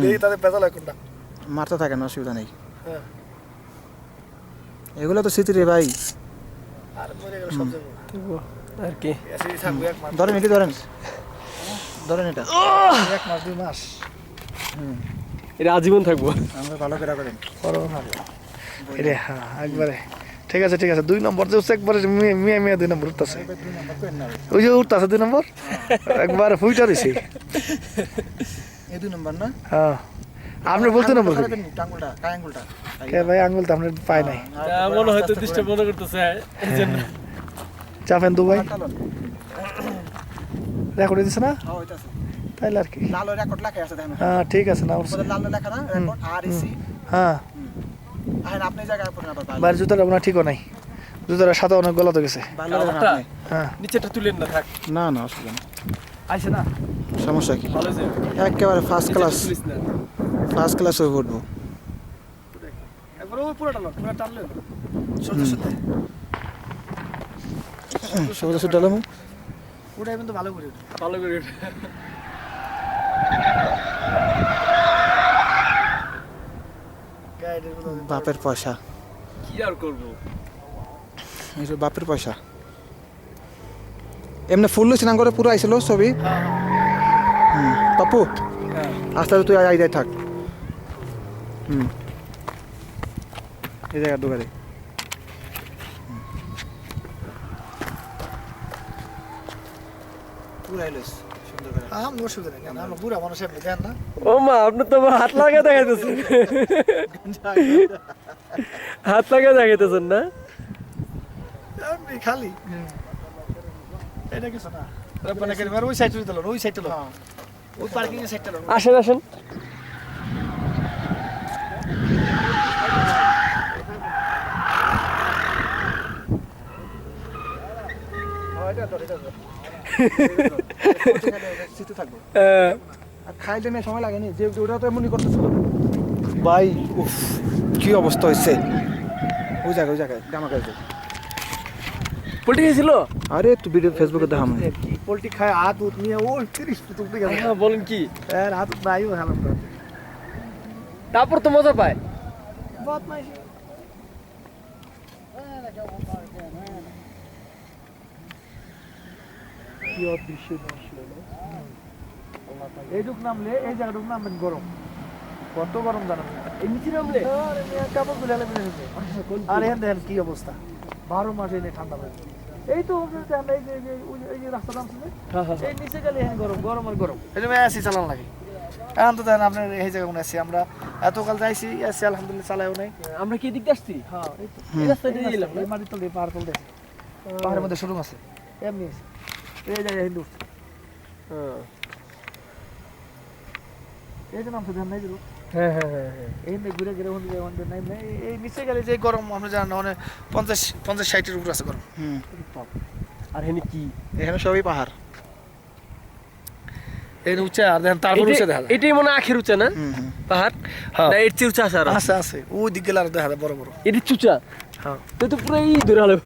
দেখি তাদের বেজাল হয় কোনটা মারতে থাকে না, অসুবিধা নেই। হ্যাঁ এগুলো তো স্মৃতি রে ভাই। আর মরে গেল সব যাবো আর কি এসে থাকবো এক মাস ধরেন, এটি ধরেন, ধরেন এটা। এক মাস 2 মাস এটা আজীবন থাকবো। আমরা ভালো করে করেন। রে হ্যাঁ একবারে ঠিক আছে 2 নম্বর যে হচ্ছে একবারে মিয়া 2 নম্বর উঠতেছে ওই যে উঠতেছে 2 নম্বর একবার ফুইটা রয়েছে এই 2 নম্বর না? হ্যাঁ আপনি বলতে নম্বর আঙ্গুলটা, কাই আঙ্গুলটা। কে ভাই আঙ্গুল তো আপনার পায় নাই মনে হয়তো ডিস্টার্ব মনে করতেছে এই জন্য চাপেন তো ভাই রেকর্ড দিছে না হ্যাঁ ওইটা আছে। তাইলে আর কি লাল রেকর্ড লেখা আছে দেখেন। হ্যাঁ ঠিক আছে না ওদের লাল লেখা না রেকর্ড আর ইসি। হ্যাঁ আহেন আপনি জায়গায় পড়েন আবার ভালো। বাইরে জুতাটা আপনার ঠিকও নাই জুতাটা সাথে অনেক গলা তো গেছে ভালো করে কালারটা? আপনি। হ্যাঁ নিচেটা তুলেন না থাক না না অসুবিধা নেই। আইছে না সমস্যা কি? ভালো যে একেবারে ফার্স্ট ক্লাস, তুলিস না ফার্স্ট ক্লাস হয়ে উঠবো। একবার ওই পুরোটা লোক পুরো টানলে সত্যি সত্যি সবুজ সুট ডালাম। ওটাই কিন্তু ভালো করে ভালো করে গাইডের মতো বাপের পয়সা, কি আর করবো এইসব বাপের পয়সা। এমনি ফুল স্নান করে পুরো আইছিল ছবি। পাপ্পু আস্তে আস্তে তুই আই যাই থাক। এই জায়গা দোকানে পুরো আইলস সুন্দর করে। আমার অসুবিধা নেই আমরা বুড়া মানুষ এমনি দেন না ও মা আপনি তো হাত লাগা দেখাইতেছেন হাত লাগা দেখাইতেছেন না এমনি খালি এটা কিছু না মানে কি ওই সাইড তুই ওই সাইড লো ওই পার্কিং এর সাইডটা লো আসেন আসেন শীতে থাকবো আর খাইলে মেয়ে সময় লাগেনি যে ওটা তো এমনই করতেছিল ভাই। উফ কি অবস্থা হয়েছে ওই জায়গায় আমার কাছে। পোল্ট্রি খেয়েছিল আরে তুই ভিডিও ফেসবুকে দেখাম। কি পোল্ট্রি খায় হাত উঠ নিয়ে ওই 30 ফুট উঠে গেল বলেন কি এর হাত নাই ও হালাম করে তারপর তো মজা পায় বাত নাই কি অদৃশ্য দৃশ্য এইটুক নামলে এই জায়গাটুক নামবেন গরম কত গরম জানো এই নিচে নামলে আরে মিয়া কাপড় গুলো হেলে ফেলে দিতে আর এখন দেখেন কি অবস্থা 12 মাস এনে ঠান্ডা পড়ে এই তো আমরা এই যে রাস্তা নামছে এই নিচে গেলে এখন গরম আর গরম এই জন্য এসি চালানো লাগে এখন তো দেখেন আপনার এই জায়গা মনে আছি আমরা এতকাল যাইছি এসি আলহামদুলিল্লাহ চালাইও নাই আমরা কি দিক দিয়ে আসছি হ্যাঁ এই তো এই রাস্তায় দিয়ে গেলাম এই মাটির তলে পাহাড় তলে আছে পাহাড়ের মধ্যে শোরুম আছে এমনি আছে এই জায়গায় হিন্দু এই যে নামছে ধ্যান নাই দিল হ্যাঁ হ্যাঁ হ্যাঁ হ্যাঁ এই ঘুরে ঘুরে ওখানে নাই এই নিচে গেলে যে গরম আমরা জানি মানে 50-60 এর উপর আছে গরম আর হেনি কি এখানে সবই পাহাড়। এই উচ্চা আর দেখেন তারপর উচ্চা দেখা যায় এটাই মনে হয় আখের উঁচা না পাহাড় হ্যাঁ। না এর চেয়ে উঁচা আছে আর আছে ওই দিক গেলে আর দেখা যায় বড় বড় এটি চুচা হ্যাঁ তো পুরো এই ধরে হলো